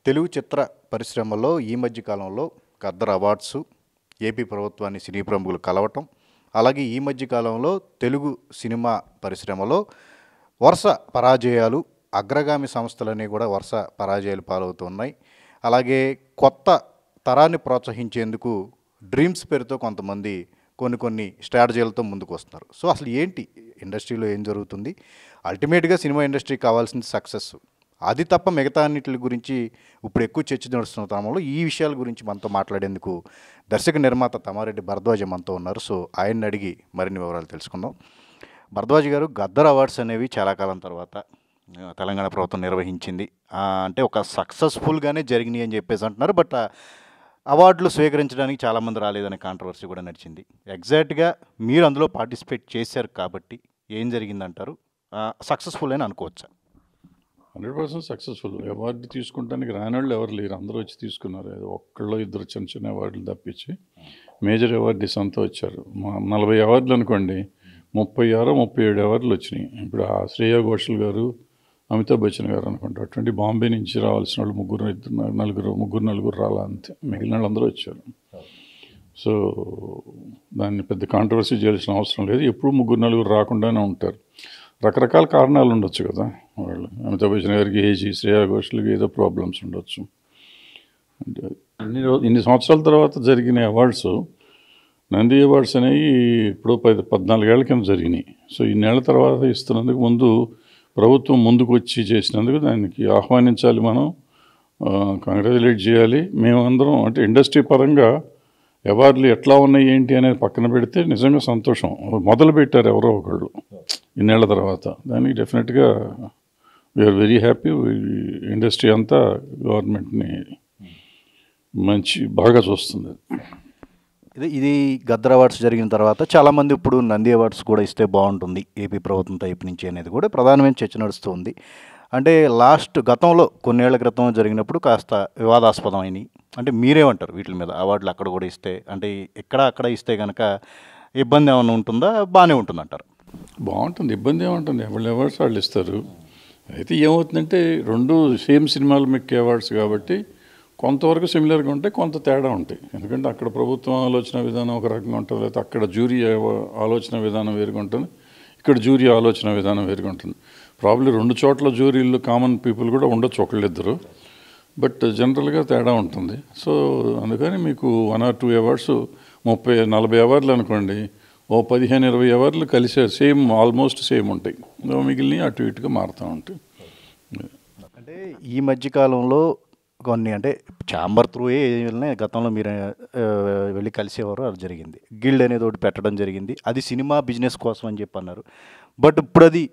తెలుగు చిత్ర పరిశ్రమలో ఈ మధ్య కాలంలో గద్దర్ అవార్డ్స్, ఏపీ ప్రభుత్వాన్ని సినీ ప్రముఖులు కలవటం, అలాగే ఈ మధ్య కాలంలో తెలుగు సినిమా పరిశ్రమలో వరుస పరాజయాలు, అగ్రగామి సంస్థలన్నీ కూడా వరుస పరాజయాలు పాలవుతున్నాయి. అలాగే కొత్త తరాన్ని ప్రోత్సహించేందుకు డ్రీమ్స్ పేరుతో కొంతమంది కొన్ని స్ట్రాటజీలతో ముందుకు వస్తున్నారు. సో అసలు ఏంటి ఇండస్ట్రీలో ఏం జరుగుతుంది? అల్టిమేట్గా సినిమా ఇండస్ట్రీ కావాల్సింది సక్సెస్. అది తప్ప మిగతా అన్నిటి గురించి ఇప్పుడు ఎక్కువ చర్చ నడుస్తున్న తరంలో ఈ విషయాల గురించి మనతో మాట్లాడేందుకు దర్శక నిర్మాత తమ్మారెడ్డి భరద్వాజ మనతో ఉన్నారు. సో ఆయన్ని అడిగి మరిన్ని వివరాలు తెలుసుకుందాం. భరద్వాజ గారు, గద్దర్ అవార్డ్స్ అనేవి చాలా కాలం తర్వాత తెలంగాణ ప్రభుత్వం నిర్వహించింది. అంటే ఒక సక్సెస్ఫుల్గానే జరిగినాయి అని చెప్పేసి అంటున్నారు. బట్ అవార్డులు స్వీకరించడానికి చాలామంది రాలేదనే కాంట్రవర్సీ కూడా నడిచింది. ఎగ్జాక్ట్గా మీరు అందులో పార్టిసిపేట్ చేశారు కాబట్టి ఏం జరిగిందంటారు? సక్సెస్ఫుల్ అని అనుకోవచ్చా? 100% సక్సెస్ఫుల్. అవార్డు తీసుకుంటానికి రానోళ్ళు ఎవరు లేరు, అందరూ వచ్చి తీసుకున్నారు. ఏదో ఒక్కళ్ళు ఇద్దరు చిన్న చిన్న అవార్డులు తప్పించి మేజర్ అవార్డీస్ అంతా వచ్చారు. 40 అవార్డులు అనుకోండి, 36, 37 అవార్డులు వచ్చినాయి. ఇప్పుడు ఆ శ్రేయా ఘోషల్ గారు, అమితాబ్ బచ్చన్ గారు అనుకుంటా, అటువంటి బాంబే నుంచి రావాల్సిన వాళ్ళు ముగ్గురు నలుగురు రాలా, అంతే. మిగిలిన వాళ్ళు అందరూ వచ్చారు. సో దాన్ని పెద్ద కాంట్రవర్సీ చేయాల్సిన అవసరం లేదు. ఎప్పుడు ముగ్గురు నలుగురు రాకుండానే ఉంటారు. రకరకాల కారణాలు ఉండొచ్చు కదా. వాళ్ళు అమితాబ్ బచ్చన్ గారికి ఏజ్, శ్రేయా ఘోషల్కి ఏదో ప్రాబ్లమ్స్ ఉండొచ్చు. ఇన్ని సంవత్సరాల తర్వాత జరిగిన అవార్డ్స్, నంది అవార్డ్స్ అనేవి ఇప్పుడు 14 ఏళ్ల కింద జరిగినాయి. సో ఇన్నేళ్ల తర్వాత ఇస్తున్నందుకు ముందు ప్రభుత్వం ముందుకు వచ్చి చేసినందుకు దానికి ఆహ్వానించాలి, మనం కంగ్రాచులేట్ చేయాలి. మేమందరం అంటే ఇండస్ట్రీ పరంగా అవార్డులు ఎట్లా ఉన్నాయి ఏంటి అనేది పక్కన పెడితే నిజంగా సంతోషం. మొదలు పెట్టారు ఎవరో ఒకళ్ళు ఇన్నేళ్ల తర్వాత. దానికి డెఫినెట్గా వీఆర్ వెరీ హ్యాపీ. ఇండస్ట్రీ అంతా గవర్నమెంట్ని బాగా చూస్తుంది. ఇది గద్దర్ అవార్డ్స్ జరిగిన తర్వాత చాలామంది ఇప్పుడు నంది అవార్డ్స్ కూడా ఇస్తే బాగుంటుంది ఏపీ ప్రభుత్వం వైపు నుంచి అనేది కూడా ప్రధానమైన చర్చ నడుస్తుంది. అంటే గతంలో కొన్నేళ్ల క్రితం జరిగినప్పుడు కాస్త వివాదాస్పదం అయినాయి. అంటే మీరేమంటారు వీటి మీద? అవార్డులు అక్కడ కూడా ఇస్తే, అంటే అక్కడ ఇస్తే కనుక ఇబ్బంది ఏమైనా ఉంటుందా, బాగానే ఉంటుంది అంటారు? బాగుంటుంది, ఇబ్బంది ఏముంటుంది. ఎవరి అవార్డ్స్ వాళ్ళు ఇస్తారు. అయితే ఏమవుతుందంటే రెండు సేమ్ సినిమాలు మెక్కే అవార్డ్స్ కాబట్టి కొంతవరకు సిమిలర్గా ఉంటాయి, కొంత తేడా ఉంటాయి. ఎందుకంటే అక్కడ ప్రభుత్వం ఆలోచన విధానం ఒక రకంగా ఉంటుంది, లేకపోతే అక్కడ జ్యూరీ ఆలోచన విధానం వేరుగా ఉంటుంది, ఇక్కడ జ్యూరీ ఆలోచన విధానం వేరుగా ఉంటుంది. ప్రాబ్లీ రెండు చోట్ల జ్యూరీలు కామన్ పీపుల్ కూడా ఉండొచ్చు, ఒకళ్ళిద్దరు, బట్ జనరల్గా తేడా ఉంటుంది. సో అందుకని మీకు 1 or 2 అవార్డ్స్ 30-40 అవార్డులు అనుకోండి, 15-20 అవార్డులు కలిసే సేమ్, ఆల్మోస్ట్ సేమ్ ఉంటాయి. మిగిలినవి అటు ఇటుగా మారుతూ ఉంటాయి. అంటే ఈ మధ్యకాలంలో కొన్ని, అంటే ఛాంబర్ త్రూ గతంలో మీరు వెళ్ళి కలిసేవారు, అది జరిగింది. గిల్డ్ అనేది ఒకటి పెట్టడం జరిగింది, అది సినిమా బిజినెస్ కోసం అని చెప్పి అన్నారు. బట్ ఇప్పుడు అది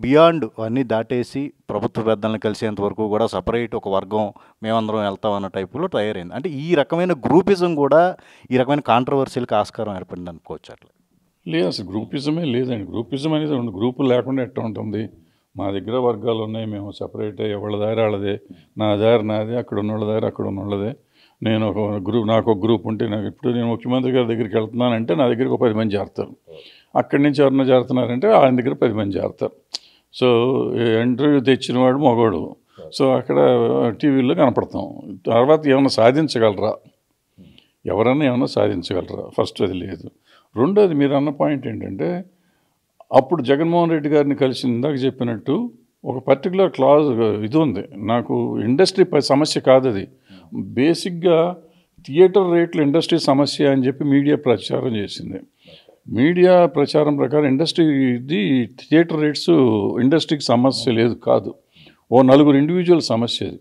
బియాండ్ అన్నీ దాటేసి ప్రభుత్వ పెద్దలను కలిసేంత వరకు కూడా సపరేట్ ఒక వర్గం మేమందరం వెళ్తాం అన్న టైపులో తయారైంది. అంటే ఈ రకమైన గ్రూపిజం కూడా ఈ రకమైన కాంట్రవర్సీలకు ఆస్కారం ఏర్పడింది అనుకోవచ్చు. అట్లా లేదు, అసలు గ్రూపిజమే లేదండి. గ్రూపిజం అనేది రెండు గ్రూపులు లేకుండా ఎట్లా ఉంటుంది? మా దగ్గర వర్గాలు ఉన్నాయి, మేము సపరేట్, ఎవరి దారి వాళ్ళదే, నా దారి నాదే, అక్కడ ఉన్నోళ్ళ దారి అక్కడ ఉన్నోళ్ళదే. నేను నాకు ఒక గ్రూప్ ఉంటే, ఇప్పుడు నేను ముఖ్యమంత్రి గారి దగ్గరికి వెళ్తున్నానంటే నా దగ్గరికి ఒక 10 మంది చేరుతారు. అక్కడి నుంచి ఎవరన్నా చేరుతున్నారంటే ఆయన దగ్గర 10 మంది చేరుతారు. సో ఇంటర్వ్యూ తెచ్చిన వాడు మగవాడు. సో అక్కడ టీవీలో కనపడతాం. తర్వాత ఏమైనా సాధించగలరా, ఎవరన్నా ఏమైనా సాధించగలరా? ఫస్ట్ అది లేదు. రెండోది మీరు అన్న పాయింట్ ఏంటంటే, అప్పుడు జగన్మోహన్ రెడ్డి గారిని కలిసి ఇందాక చెప్పినట్టు ఒక పర్టికులర్ క్లాజ్ ఇది ఉంది. నాకు ఇండస్ట్రీ సమస్య కాదు అది, బేసిక్గా థియేటర్ రేట్లు ఇండస్ట్రీ సమస్య అని చెప్పి మీడియా ప్రచారం చేసింది. మీడియా ప్రచారం ప్రకారం ఇండస్ట్రీది థియేటర్ రేట్స్ ఇండస్ట్రీకి సమస్య లేదు, కాదు. ఓ 4 ఇండివిజువల్ సమస్య అది.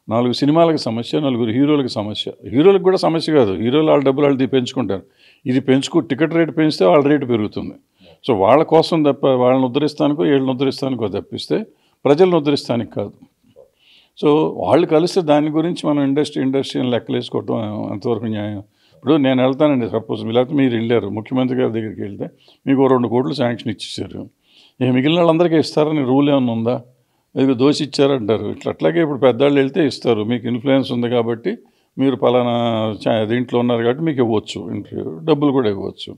4 సినిమాలకు సమస్య, 4 హీరోలకు సమస్య. హీరోలకు కూడా సమస్య కాదు, హీరోలు వాళ్ళ డబ్బులు వాళ్ళు పెంచుకుంటారు. ఇది టికెట్ రేటు పెంచితే వాళ్ళ రేటు పెరుగుతుంది. సో వాళ్ళ కోసం తప్ప, వాళ్ళని ఉద్ధరిస్తానికో వీళ్ళని ఉద్ధరిస్తానికో తప్పిస్తే ప్రజలను ఉద్ధరిస్తానికి కాదు. సో వాళ్ళు కలిస్తే దాని గురించి మనం ఇండస్ట్రీని లెక్కలేసుకోవటం ఎంతవరకు న్యాయం? ఇప్పుడు నేను వెళ్తానండి, సపోజ్ లేకపోతే మీరు వెళ్ళారు ముఖ్యమంత్రి గారి దగ్గరికి వెళ్తే మీకు 2 కోట్లు శాంక్షన్ ఇచ్చేసారు. మిగిలిన వాళ్ళందరికీ ఇస్తారని రూల్ ఏమైనా ఉందా? ఇది దోషి ఇచ్చారంటారు. అట్లాగే ఇప్పుడు పెద్దవాళ్ళు వెళ్తే ఇస్తారు, మీకు ఇన్ఫ్లుయెన్స్ ఉంది కాబట్టి, మీరు పలానా దీంట్లో ఉన్నారు కాబట్టి మీకు ఇవ్వచ్చు, ఇంటర్వ్యూ డబ్బులు కూడా ఇవ్వచ్చు.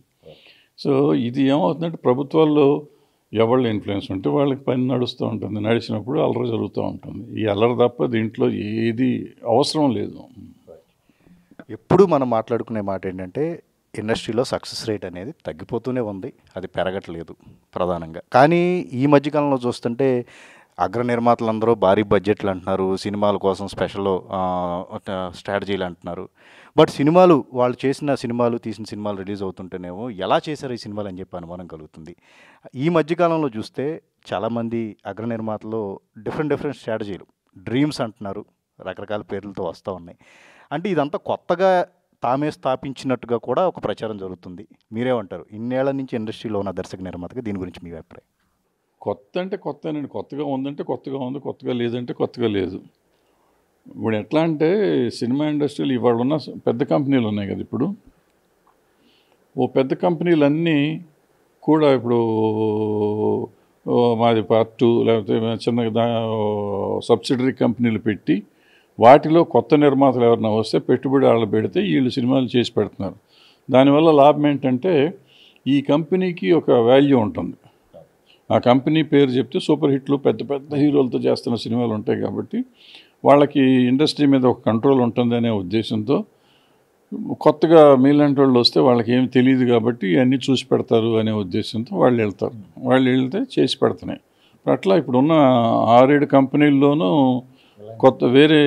సో ఇది ఏమవుతుందంటే ప్రభుత్వాల్లో ఎవళ్ళ ఇన్ఫ్లుయెన్స్ ఉంటే వాళ్ళకి పని నడుస్తూ ఉంటుంది, నడిచినప్పుడు అల్లరి జరుగుతూ ఉంటుంది. ఈ అల్లరి తప్ప దీంట్లో ఏది అవసరం లేదు. ఎప్పుడు మనం మాట్లాడుకునే మాట ఏంటంటే ఇండస్ట్రీలో సక్సెస్ రేట్ అనేది తగ్గిపోతూనే ఉంది, అది పెరగట్లేదు ప్రధానంగా. కానీ ఈ మధ్యకాలంలో చూస్తుంటే అగ్ర నిర్మాతలందరూ భారీ బడ్జెట్లు అంటున్నారు, సినిమాల కోసం స్పెషల్ స్ట్రాటజీలు అంటున్నారు. బట్ సినిమాలు వాళ్ళు చేసిన సినిమాలు తీసిన సినిమాలు రిలీజ్ అవుతుంటేనేమో ఎలా చేశారు ఈ సినిమాలు అని చెప్పి అనుమానం కలుగుతుంది. ఈ మధ్యకాలంలో చూస్తే చాలామంది అగ్ర నిర్మాతలు డిఫరెంట్ స్ట్రాటజీలు, డ్రీమ్స్ అంటున్నారు, రకరకాల పేర్లతో వస్తూ ఉన్నాయి. అంటే ఇదంతా కొత్తగా తామే స్థాపించినట్టుగా కూడా ఒక ప్రచారం జరుగుతుంది. మీరేమంటారు? ఇన్నేళ్ల నుంచి ఇండస్ట్రీలో ఉన్న దర్శక నిర్మాతగా దీని గురించి మీ అభిప్రాయం? కొత్త అంటే కొత్తనండి. కొత్తగా ఉందంటే కొత్తగా ఉంది, కొత్తగా లేదంటే కొత్తగా లేదు. ఇప్పుడు ఎట్లా అంటే సినిమా ఇండస్ట్రీలు ఇవాళ ఉన్న పెద్ద కంపెనీలు ఉన్నాయి కదా, ఇప్పుడు పెద్ద కంపెనీలన్నీ కూడా ఇప్పుడు మాది పార్ట్ 2 లేకపోతే చిన్న సబ్సిడరీ కంపెనీలు పెట్టి వాటిలో కొత్త నిర్మాతలు ఎవరైనా వస్తే పెట్టుబడి వాళ్ళు పెడితే వీళ్ళు సినిమాలు చేసి పెడుతున్నారు. దానివల్ల లాభం ఏంటంటే ఈ కంపెనీకి ఒక వాల్యూ ఉంటుంది. ఆ కంపెనీ పేరు చెప్తే సూపర్ హిట్లు పెద్ద పెద్ద హీరోలతో చేస్తున్న సినిమాలు ఉంటాయి కాబట్టి వాళ్ళకి ఇండస్ట్రీ మీద ఒక కంట్రోల్ ఉంటుంది అనే ఉద్దేశంతో కొత్తగా మీలాంటి వాళ్ళు వస్తే వాళ్ళకి ఏమి తెలియదు కాబట్టి అన్నీ చూసి పెడతారు అనే ఉద్దేశంతో వాళ్ళు వెళ్తారు. వాళ్ళు వెళ్తే చేసి పెడుతున్నాయి. అట్లా ఇప్పుడున్న 6-7 కంపెనీల్లోనూ కొత్త వేరే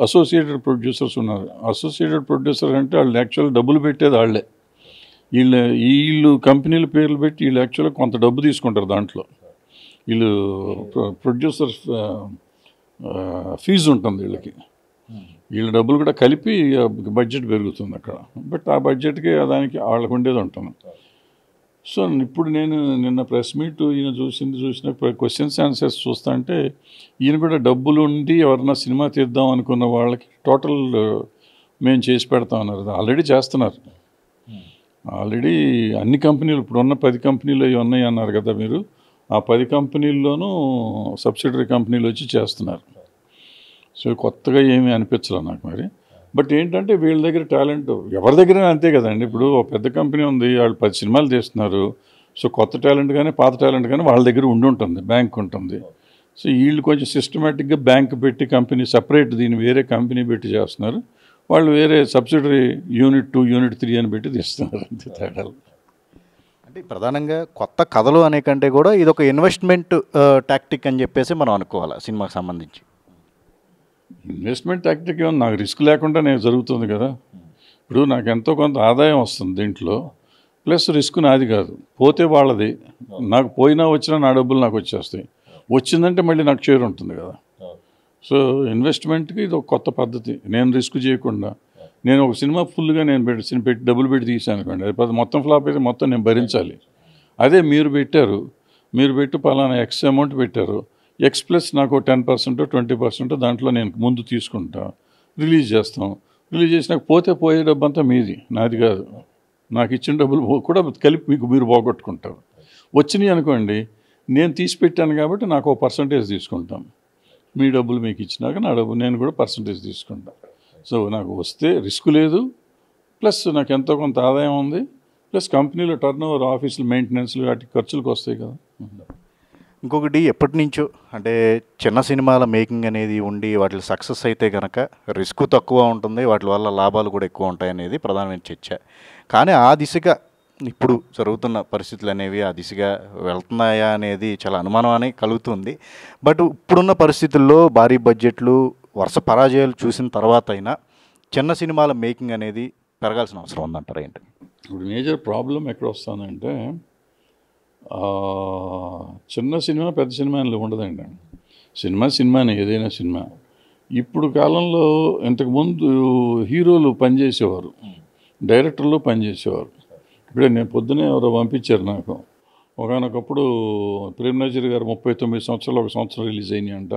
అసోసియేటెడ్ ప్రొడ్యూసర్స్ ఉన్నారు. అసోసియేటెడ్ ప్రొడ్యూసర్ అంటే వాళ్ళు యాక్చువల్ డబ్బులు పెట్టేది వాళ్ళే. వీళ్ళు కంపెనీల పేర్లు పెట్టి వీళ్ళు యాక్చువల్గా కొంత డబ్బు తీసుకుంటారు. దాంట్లో వీళ్ళు ప్రొడ్యూసర్ ఫీజు ఉంటుంది వీళ్ళకి. వీళ్ళ డబ్బులు కూడా కలిపి బడ్జెట్ పెరుగుతుంది అక్కడ. బట్ ఆ బడ్జెట్కి దానికి వాళ్ళకు ఉండేది ఉంటుంది. సో ఇప్పుడు నేను నిన్న ప్రెస్ మీట్ ఈయన చూసిన క్వశ్చన్స్ ఆన్సర్స్ చూస్తా అంటే ఈయన కూడా డబ్బులు ఉండి ఎవరన్నా సినిమా తీద్దాం అనుకున్న వాళ్ళకి టోటల్ మేము చేసి పెడతాం అన్నారు. ఆల్రెడీ చేస్తున్నారు. ఆల్రెడీ అన్ని కంపెనీలు ఇప్పుడు ఉన్న 10 కంపెనీలు అవి ఉన్నాయి అన్నారు కదా మీరు. ఆ 10 కంపెనీల్లోనూ సబ్సిడరీ కంపెనీలు వచ్చి చేస్తున్నారు. సో కొత్తగా ఏమీ అనిపించలే నాకు మరి. బట్ ఏంటంటే వీళ్ళ దగ్గర టాలెంట్ ఎవరి దగ్గర అంతే కదండి. ఇప్పుడు ఒక పెద్ద కంపెనీ ఉంది, వాళ్ళు 10 సినిమాలు తీస్తున్నారు. సో కొత్త టాలెంట్ కానీ పాత టాలెంట్ కానీ వాళ్ళ దగ్గర ఉండి ఉంటుంది, బ్యాంక్ ఉంటుంది. సో వీళ్ళు కొంచెం సిస్టమేటిక్గా బ్యాంక్ పెట్టి కంపెనీ సపరేట్ దీన్ని వేరే కంపెనీ పెట్టి చేస్తున్నారు. వాళ్ళు వేరే సబ్సిడరీ యూనిట్ 2 యూనిట్ 3 అని పెట్టి తీస్తున్నారు. అంతే తేడాలు. అంటే ప్రధానంగా కొత్త కథలు అనే కంటే కూడా ఇది ఒక ఇన్వెస్ట్మెంట్ టాక్టిక్ అని చెప్పేసి మనం అనుకోవాలి సినిమాకి సంబంధించి. ఇన్వెస్ట్మెంట్ టాక్టిక్ ఏమన్నా నాకు రిస్క్ లేకుండా నేను జరుగుతుంది కదా. ఇప్పుడు నాకు ఎంతో కొంత ఆదాయం వస్తుంది దీంట్లో, ప్లస్ రిస్క్ నాది కాదు, పోతే వాళ్ళది. నాకు పోయినా వచ్చినా నా డబ్బులు నాకు వచ్చేస్తాయి. వచ్చిందంటే మళ్ళీ నాకు షేర్ ఉంటుంది కదా. సో ఇన్వెస్ట్మెంట్కి ఇది ఒక కొత్త పద్ధతి. నేను రిస్క్ చేయకుండా నేను ఒక సినిమా ఫుల్గా నేను పెట్టి డబ్బులు పెట్టి తీసాను అనుకోండి, అది మొత్తం ఫ్లాప్ అయితే మొత్తం నేను భరించాలి. అదే మీరు పెట్టారు, మీరు పెట్టి పలానా ఎక్స్ అమౌంట్ పెట్టారు, ఎక్స్ ప్లస్ నాకు 10% 20% దాంట్లో నేను ముందు తీసుకుంటా, రిలీజ్ చేస్తాం. రిలీజ్ చేసినాక పోయే డబ్బు అంతా మీది, నాది కాదు. నాకు ఇచ్చిన డబ్బులు కూడా కలిపి మీరు పోగొట్టుకుంటారు. వచ్చినాయి అనుకోండి, నేను తీసి పెట్టాను కాబట్టి నాకు ఒక పర్సంటేజ్ తీసుకుంటాం. మీ డబ్బులు మీకు ఇచ్చినాక నా డబ్బు నేను కూడా పర్సంటేజ్ తీసుకుంటాను. సో నాకు వస్తే రిస్క్ లేదు, ప్లస్ నాకు ఎంతో కొంత ఆదాయం ఉంది, ప్లస్ కంపెనీలో టర్న్ ఓవర్, ఆఫీసులు మెయింటెనెన్స్లు వాటి ఖర్చులకు వస్తాయి కదా. ఇంకొకటి ఎప్పటి నుంచో అంటే చిన్న సినిమాల మేకింగ్ అనేది ఉండి వాటి సక్సెస్ అయితే కనుక రిస్క్ తక్కువ ఉంటుంది, వాటి వల్ల లాభాలు కూడా ఎక్కువ ఉంటాయి అనేది ప్రధానమైన చర్చ. కానీ ఆ దిశగా ఇప్పుడు జరుగుతున్న పరిస్థితులు అనేవి ఆ దిశగా వెళ్తున్నాయా అనేది చాలా అనుమానం అని కలుగుతుంది. బట్ ఇప్పుడున్న పరిస్థితుల్లో భారీ బడ్జెట్లు వరుస పరాజయాలు చూసిన తర్వాత అయినా చిన్న సినిమాల మేకింగ్ అనేది పెరగాల్సిన అవసరం ఉందంటారా ఏంటి? ఇప్పుడు మేజర్ ప్రాబ్లం ఎక్కడ వస్తుందంటే చిన్న సినిమా పెద్ద సినిమా అని ఉండదండి. సినిమానే, ఏదైనా సినిమా. ఇప్పుడు కాలంలో ఇంతకుముందు హీరోలు పనిచేసేవారు, డైరెక్టర్లు పనిచేసేవారు. ఇప్పుడే నేను పొద్దునే ఎవరో పంపించారు నాకు, ఒకనొకప్పుడు ప్రేమ్ నజీర్ గారు 39 సంవత్సరాలు ఒక సంవత్సరం రిలీజ్ అయినాయి అంట.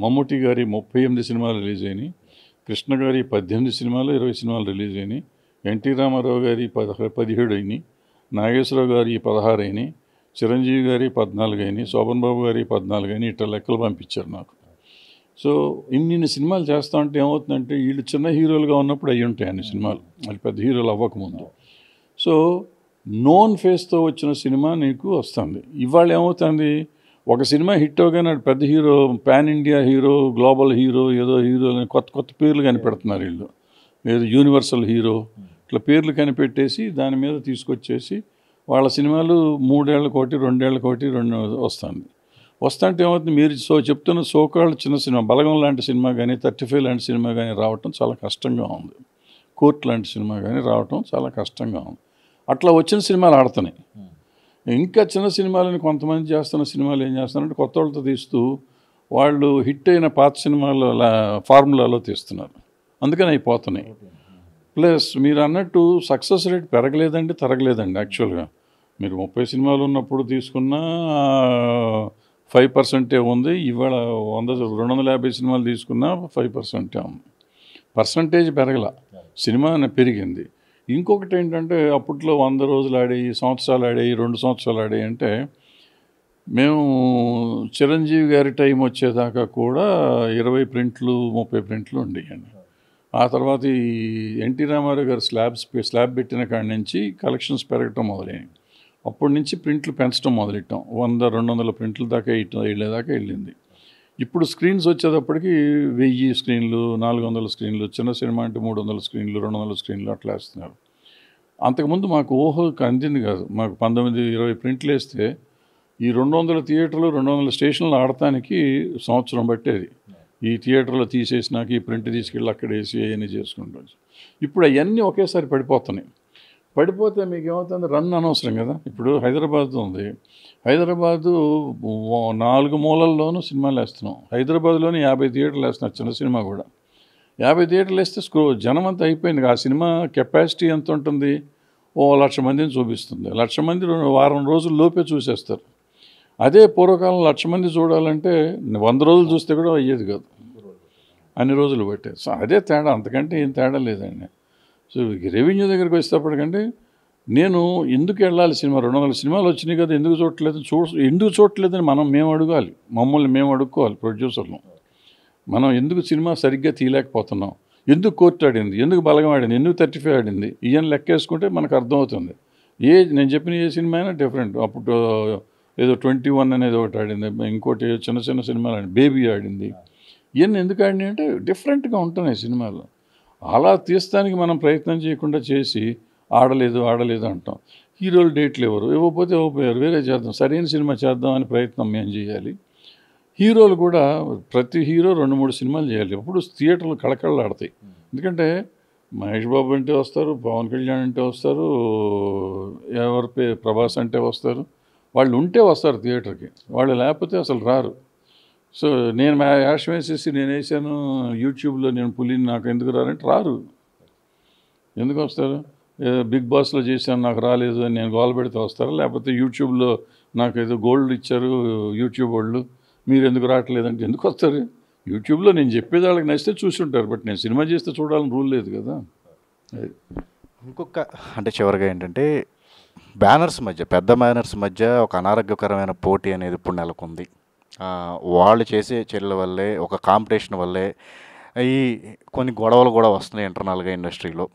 మమ్ముట్టి గారి 38 సినిమాలు రిలీజ్ అయినాయి, కృష్ణ గారి 18 సినిమాలు 20 సినిమాలు రిలీజ్ అయినాయి, ఎన్టీ రామారావు గారి 17 అయినాయి, నాగేశ్వరరావు గారి 16 అయినాయి, చిరంజీవి గారి 14 అయినాయి, శోభన్ బాబు గారి 14 అయినాయి. ఇట్లా లెక్కలు పంపించారు నాకు. సో ఇన్ని సినిమాలు చేస్తా ఉంటే ఏమవుతుందంటే వీళ్ళు చిన్న హీరోలుగా ఉన్నప్పుడు అయ్యి ఉంటాయి అన్ని సినిమాలు, వాళ్ళు పెద్ద హీరోలు అవ్వకముందు. సో నోన్ ఫేస్తో వచ్చిన సినిమా నీకు వస్తుంది. ఇవాళ ఏమవుతుంది, ఒక సినిమా హిట్ అవగానే పెద్ద hero, pan India hero, global hero, ఏదో హీరో అని కొత్త కొత్త పేర్లు కనిపెడుతున్నారు వీళ్ళు. ఏదో యూనివర్సల్ హీరో ఇట్లా పేర్లు కనిపెట్టేసి దాని మీద తీసుకొచ్చేసి వాళ్ళ సినిమాలు 3 ఏళ్ళకోటి 2 ఏళ్ళకోటి వస్తుంది. వస్తుంటే ఏమవుతుంది, మీరు చెప్తున్న సోకాళ్ళు చిన్న సినిమా బలగం లాంటి సినిమా కానీ 35 లాంటి సినిమా కానీ రావటం చాలా కష్టంగా ఉంది. కోర్ట్ లాంటి సినిమా కానీ రావటం చాలా కష్టంగా ఉంది. అట్లా వచ్చిన సినిమాలు ఆడుతున్నాయి. ఇంకా చిన్న సినిమాలని కొంతమంది చేస్తున్న సినిమాలు ఏం చేస్తున్నారంటే కొత్త వాళ్ళతో తీస్తూ వాళ్ళు హిట్ అయిన పాత సినిమాలు ఫార్ములాలో తీస్తున్నారు. అందుకని అయిపోతున్నాయి. ప్లస్ మీరు అన్నట్టు సక్సెస్ రేట్ పెరగలేదండి, తరగలేదండి. యాక్చువల్గా మీరు 30 సినిమాలు ఉన్నప్పుడు తీసుకున్నా 5% ఉంది. ఇవాళ 250 సినిమాలు తీసుకున్నా 5% ఉంది. పర్సంటేజ్ పెరగల, సినిమా పెరిగింది. ఇంకొకటి ఏంటంటే అప్పట్లో 100 రోజులు ఆడాయి, సంవత్సరాలు ఆడాయి, 2 సంవత్సరాలు ఆడాయి అంటే మేము చిరంజీవి గారి టైం వచ్చేదాకా కూడా 20 ప్రింట్లు 30 ప్రింట్లు ఉండేయండి. ఆ తర్వాత ఈ ఎన్టీ రామారావు గారు స్లాబ్ పెట్టిన కాడి నుంచి కలెక్షన్స్ పెరగటం మొదలైంది. అప్పటి నుంచి ప్రింట్లు పెంచడం మొదలెట్టాం. 100-200 ప్రింట్ల దాకా వెళ్ళేదాకా వెళ్ళింది. ఇప్పుడు స్క్రీన్స్ వచ్చేటప్పటికి 1000 స్క్రీన్లు, 400 స్క్రీన్లు, చిన్న సినిమా అంటే 300 స్క్రీన్లు, 200 స్క్రీన్లు అట్లా వేస్తున్నారు. అంతకుముందు మాకు ఊహకు అందింది కాదు. మాకు 19-20 ప్రింట్లు వేస్తే ఈ 200 థియేటర్లు 200 స్టేషన్లు ఆడటానికి సంవత్సరం పట్టేది. ఈ థియేటర్లో తీసేసినాక ఈ ప్రింట్ తీసుకెళ్ళి అక్కడ వేసి అవన్నీ చేసుకుంటాం. ఇప్పుడు అవన్నీ ఒకేసారి పడిపోతున్నాయి. పడిపోతే మీకు ఏమవుతుంది, రన్ అనవసరం కదా. ఇప్పుడు హైదరాబాద్ ఉంది, హైదరాబాదు 4 మూలల్లోనూ సినిమాలు వేస్తున్నాం. హైదరాబాద్లోనే 50 థియేటర్లు వేస్తున్నారు చిన్న సినిమా కూడా. 50 థియేటర్లు వేస్తే జనం అంతా అయిపోయింది. ఆ సినిమా కెపాసిటీ ఎంత ఉంటుంది, 1,00,000 మందిని చూపిస్తుంది. 1,00,000 మంది వారం రోజుల లోపే చూసేస్తారు. అదే పూర్వకాలం 1,00,000 మంది చూడాలంటే 100 రోజులు చూస్తే కూడా అయ్యేది కాదు, అన్ని రోజులు పట్టేది. సో అదే తేడా, అంతకంటే ఏం తేడా లేదండి. సో రెవెన్యూ దగ్గరికి వచ్చేటప్పటికంటే నేను ఎందుకు వెళ్ళాలి, సినిమా 200 సినిమాలు వచ్చినాయి కదా, ఎందుకు చూడట్లేదు, ఎందుకు చూడట్లేదని మేము అడగాలి, మమ్మల్ని మేము అడుక్కోవాలి. ప్రొడ్యూసర్లు మనం ఎందుకు సినిమా సరిగ్గా తీయలేకపోతున్నాం, ఎందుకు కోర్టు ఆడింది, ఎందుకు బలగం ఆడింది, ఎందుకు 35 ఆడింది, ఇవన్నీ లెక్కేసుకుంటే మనకు అర్థమవుతుంది. నేను చెప్పిన ఏ సినిమా అయినా డిఫరెంట్. అప్పుడు ఏదో 21 అనేది ఒకటి ఆడింది, ఇంకోటి చిన్న చిన్న సినిమాలు ఆడింది, బేబీ ఆడింది. ఇవన్నీ ఎందుకు ఆడినాయి అంటే డిఫరెంట్గా ఉంటున్నాయి సినిమాలు. అలా తీస్తానికి మనం ప్రయత్నం చేయకుండా చేసి ఆడలేదు అంటాం. హీరోలు డేట్లు ఇవ్వకపోతే ఇవ్వకపోయారు, వేరే చేద్దాం, సరైన సినిమా చేద్దాం అని ప్రయత్నం మేము చేయాలి. హీరోలు కూడా ప్రతి హీరో 2-3 సినిమాలు చేయాలి. అప్పుడు థియేటర్లు కళకళలాడతాయి. ఎందుకంటే మహేష్ బాబు అంటే వస్తారు, పవన్ కళ్యాణ్ అంటే వస్తారు, ప్రభాస్ అంటే వస్తారు. వాళ్ళు ఉంటే వస్తారు థియేటర్కి, వాళ్ళు లేకపోతే అసలు రారు. సో నేను యాక్షన్ వేసేసి నేను వేసాను యూట్యూబ్లో, నేను పులిని, నాకు ఎందుకు రారంటే రారు. ఎందుకు వస్తారు? బిగ్ బాస్లో చేశాను నాకు రాలేదు అని నేను గోల పెడితే వస్తారు. లేకపోతే యూట్యూబ్లో నాకు ఏదో గోల్డ్ ఇచ్చారు యూట్యూబ్ వాళ్ళు, మీరు ఎందుకు రావట్లేదంటే ఎందుకు వస్తారు? యూట్యూబ్లో నేను చెప్పేది వాళ్ళకి నచ్చితే చూసి ఉంటారు, బట్ నేను సినిమా చేస్తే చూడాలని రూల్ లేదు కదా. ఇంకొక అంటే చివరిగా ఏంటంటే బ్యానర్స్ మధ్య, పెద్ద బ్యానర్స్ మధ్య ఒక అనారోగ్యకరమైన పోటీ అనేది ఇప్పుడు నెలకొంది. వాళ్ళు చేసే చర్యల వల్లే, ఒక కాంపిటీషన్ వల్లే ఈ కొన్ని గొడవలు కూడా వస్తున్నాయి ఇంటర్నల్గా ఇండస్ట్రీలో.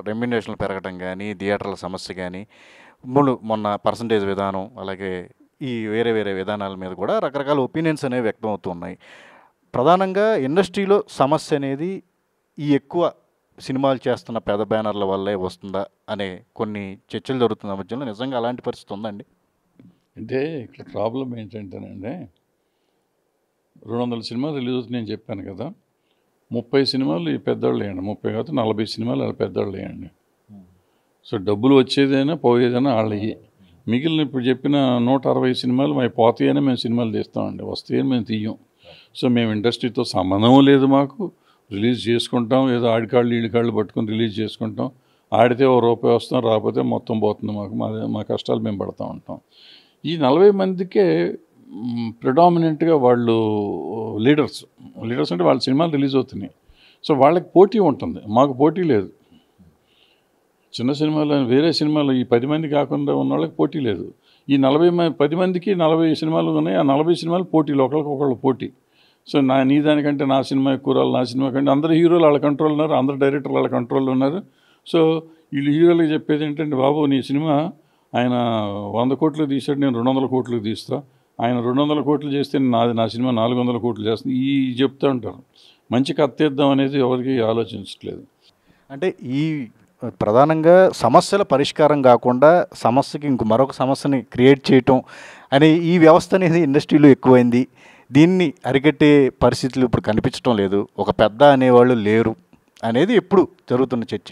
రెమ్యునరేషన్లు పెరగడం కానీ, థియేటర్ల సమస్య కానీ, మొన్న పర్సంటేజ్ విధానం, అలాగే ఈ వేరే వేరే విధానాల మీద కూడా రకరకాల ఒపీనియన్స్ అనేవి వ్యక్తం అవుతున్నాయి. ప్రధానంగా ఇండస్ట్రీలో సమస్య అనేది ఈ ఎక్కువ సినిమాలు చేస్తున్న పెద్ద బ్యానర్ల వల్లే వస్తుందా అనే కొన్ని చర్చలు జరుగుతున్న మధ్యలో నిజంగా అలాంటి పరిస్థితి ఉందండి? అంటే ఇక్కడ ప్రాబ్లం ఏంటంటేనండి, 200 సినిమాలు రిలీజ్ అవుతుంది నేను చెప్పాను కదా, 30 సినిమాలు ఈ పెద్దవాళ్ళు వేయండి, 30 కాదు 40 సినిమాలు వాళ్ళ పెద్దవాళ్ళు వేయండి. సో డబ్బులు వచ్చేదైనా పోయేదైనా వాళ్ళవి. మిగిలిన ఇప్పుడు చెప్పిన 160 సినిమాలు మేము పోతాయని మేము సినిమాలు తీస్తామండి, వస్తాయని మేము తీయం. సో మేము ఇండస్ట్రీతో సంబంధం లేదు, మాకు రిలీజ్ చేసుకుంటాం, ఏదో ఆడికాళ్ళు ఈడికాళ్ళు పట్టుకుని రిలీజ్ చేసుకుంటాం. ఆడితే ₹1 వస్తాం, రాకపోతే మొత్తం పోతుంది మాకు, మా కష్టాలు మేము పడతా ఉంటాం. ఈ 40 మందికే ప్రిడామినెంట్గా వాళ్ళు లీడర్స్ అంటే వాళ్ళ సినిమాలు రిలీజ్ అవుతున్నాయి. సో వాళ్ళకి పోటీ ఉంటుంది, మాకు పోటీ లేదు. చిన్న సినిమాలు వేరే సినిమాలు ఈ 10 మంది కాకుండా ఉన్న వాళ్ళకి పోటీ లేదు. ఈ 10 మందికి 40 సినిమాలు ఉన్నాయి, ఆ 40 సినిమాలు పోటీలు, ఒకళ్ళకొకళ్ళు పోటీ. సో నీ దానికంటే నా సినిమా ఎక్కువ రావాలి, నా సినిమా కంటే అందరు హీరోలు వాళ్ళ కంట్రోల్ ఉన్నారు, అందరు డైరెక్టర్లు వాళ్ళ కంట్రోల్లో ఉన్నారు. సో వీళ్ళు హీరోలకు చెప్పేది ఏంటంటే, బాబు నీ సినిమా ఆయన 100 కోట్లు తీసాడు, నేను 200 కోట్లకు తీస్తా, ఆయన 200 కోట్లు చేస్తే నా సినిమా 400 కోట్లు చేస్తుంది, ఈ చెప్తూ ఉంటారు. మంచి కథ తీద్దాం అనేది ఎవరికి ఆలోచించట్లేదు. అంటే ఈ ప్రధానంగా సమస్యల పరిష్కారం కాకుండా సమస్యకి మరొక సమస్యని క్రియేట్ చేయటం అనే ఈ వ్యవస్థ అనేది ఇండస్ట్రీలో ఎక్కువైంది. దీన్ని అరికట్టే పరిస్థితులు ఇప్పుడు కనిపించడం లేదు. ఒక పెద్ద అనేవాళ్ళు లేరు అనేది ఎప్పుడు జరుగుతున్న చర్చ.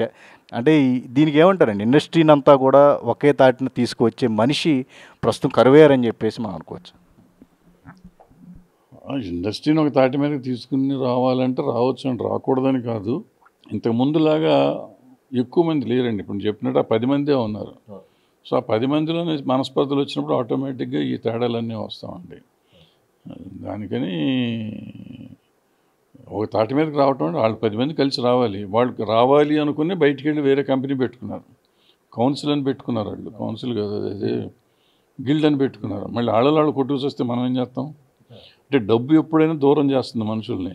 అంటే దీనికి ఏమంటారండి? ఇండస్ట్రీని అంతా కూడా ఒకే తాటిని తీసుకువచ్చే మనిషి ప్రస్తుతం కరువేరని చెప్పేసి మనం అనుకోవచ్చు. ఇండస్ట్రీని ఒక తాటి మీదకి తీసుకుని రావాలంటే రావచ్చు అండి, రాకూడదని కాదు. ఇంతకుముందులాగా ఎక్కువ మంది లేరండి. ఇప్పుడు చెప్పినట్టు ఆ 10 మందే ఉన్నారు. సో ఆ 10 మందిలోనే మనస్పర్ధలు వచ్చినప్పుడు ఆటోమేటిక్గా ఈ తేడాలన్నీ వస్తామండి. దానికని ఒక తాటి మీదకి రావటం అంటే వాళ్ళు 10 మంది కలిసి రావాలి. వాళ్ళకి రావాలి అనుకుని బయటికి వెళ్ళి వేరే కంపెనీ పెట్టుకున్నారు, కౌన్సిల్ అని పెట్టుకున్నారు. వాళ్ళు కౌన్సిల్ కాదు, అదే గిల్డ్ అని పెట్టుకున్నారు. మళ్ళీ వాళ్ళు కొట్టుకు వస్తే మనం ఏం చేస్తాం? అంటే డబ్బు ఎప్పుడైనా దూరం చేస్తుంది మనుషుల్ని.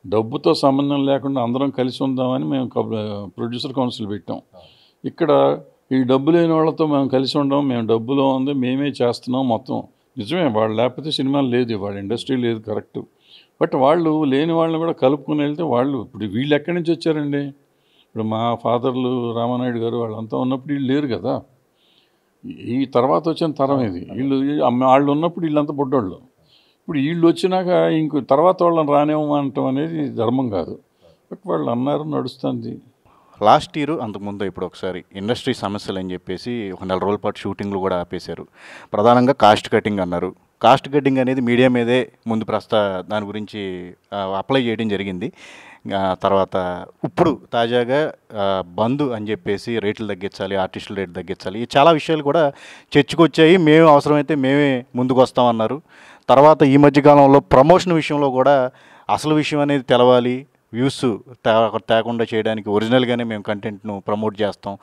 డబ్బుతో సంబంధం లేకుండా అందరం కలిసి ఉందామని మేము ప్రొడ్యూసర్ కౌన్సిల్ పెట్టాం. ఇక్కడ ఈ డబ్బు లేని వాళ్ళతో మేము కలిసి ఉండాం, మేము డబ్బులో ఉంది, మేమే చేస్తున్నాం మొత్తం. నిజమే, వాళ్ళు లేకపోతే సినిమాలు లేదు, వాళ్ళ ఇండస్ట్రీ లేదు, కరెక్ట్. బట్ వాళ్ళు లేని వాళ్ళని కూడా కలుపుకుని వెళ్తే వాళ్ళు ఇప్పుడు వీళ్ళు ఎక్కడి నుంచి వచ్చారండి? ఇప్పుడు మా ఫాదర్లు రామానాయుడు గారు వాళ్ళంతా ఉన్నప్పుడు వీళ్ళు లేరు కదా. ఈ తర్వాత వచ్చిన తరం ఇది. వాళ్ళు ఉన్నప్పుడు వీళ్ళంతా బుడ్డోళ్ళు. ఇప్పుడు వీళ్ళు వచ్చినాక ఇంకో తర్వాత వాళ్ళని రానివ్వమంటాం అనేది ధర్మం కాదు. బట్ వాళ్ళు అన్నారు, నడుస్తుంది. లాస్ట్ ఇయర్ అంతకుముందు ఇప్పుడు ఒకసారి ఇండస్ట్రీ సమస్యలు అని చెప్పేసి ఒక 4 రోజుల పాటు షూటింగ్లు కూడా ఆపేశారు. ప్రధానంగా కాస్ట్ కటింగ్ అన్నారు. కాస్ట్ కటింగ్ అనేది మీడియా మీదే ముందు దాని గురించి అప్లై చేయడం జరిగింది. తర్వాత ఇప్పుడు తాజాగా బంద్ అని చెప్పేసి రేట్లు తగ్గించాలి, ఆర్టిస్టుల రేటు తగ్గించాలి, ఈ చాలా విషయాలు కూడా చర్చకొచ్చాయి. మేము అవసరమైతే మేమే ముందుకు వస్తామన్నారు. తర్వాత ఈ మధ్యకాలంలో ప్రమోషన్ విషయంలో కూడా అసలు విషయం అనేది తెలవాలి, వ్యూస్ తేకుండా చేయడానికి ఒరిజినల్గానే మేము కంటెంట్ను ప్రమోట్ చేస్తాం,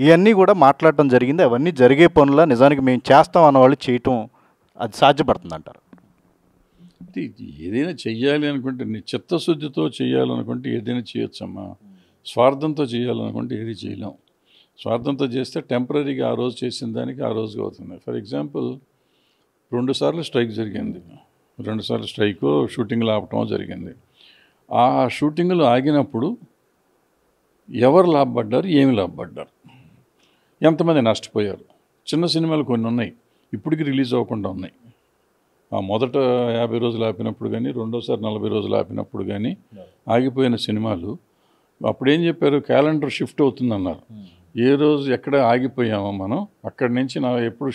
ఇవన్నీ కూడా మాట్లాడటం జరిగింది. అవన్నీ జరిగే పనుల నిజానికి మేము చేస్తాం అన్నవాళ్ళు చేయటం అది సాధ్యపడుతుంది అంటారు. ఏదైనా చెయ్యాలి అనుకుంటే చిత్తశుద్ధితో చేయాలనుకుంటే ఏదైనా చేయొచ్చమ్మా. స్వార్థంతో చేయాలనుకుంటే ఏది చేయలేం. స్వార్థంతో చేస్తే టెంపరీగా ఆ రోజు చేసిన దానికి ఆ రోజుగా అవుతుంది. ఫర్ ఎగ్జాంపుల్ 2 సార్లు స్ట్రైక్ జరిగింది. 2 సార్లు స్ట్రైకు, షూటింగ్లు ఆపటం జరిగింది. ఆ షూటింగ్లు ఆగినప్పుడు ఎవరు లాభపడ్డారు, ఏమి లాభపడ్డారు, ఎంతమంది నష్టపోయారు? చిన్న సినిమాలు కొన్ని ఉన్నాయి, ఇప్పటికి రిలీజ్ అవ్వకుండా ఉన్నాయి. ఆ మొదట 50 రోజులు ఆపినప్పుడు కానీ, రెండోసారి 40 రోజులు ఆపినప్పుడు కానీ ఆగిపోయిన సినిమాలు అప్పుడేం చెప్పారు? Calendar shift అవుతుందన్నారు. ఏ రోజు ఎక్కడ ఆగిపోయామో మనం అక్కడి నుంచి ఎప్పుడు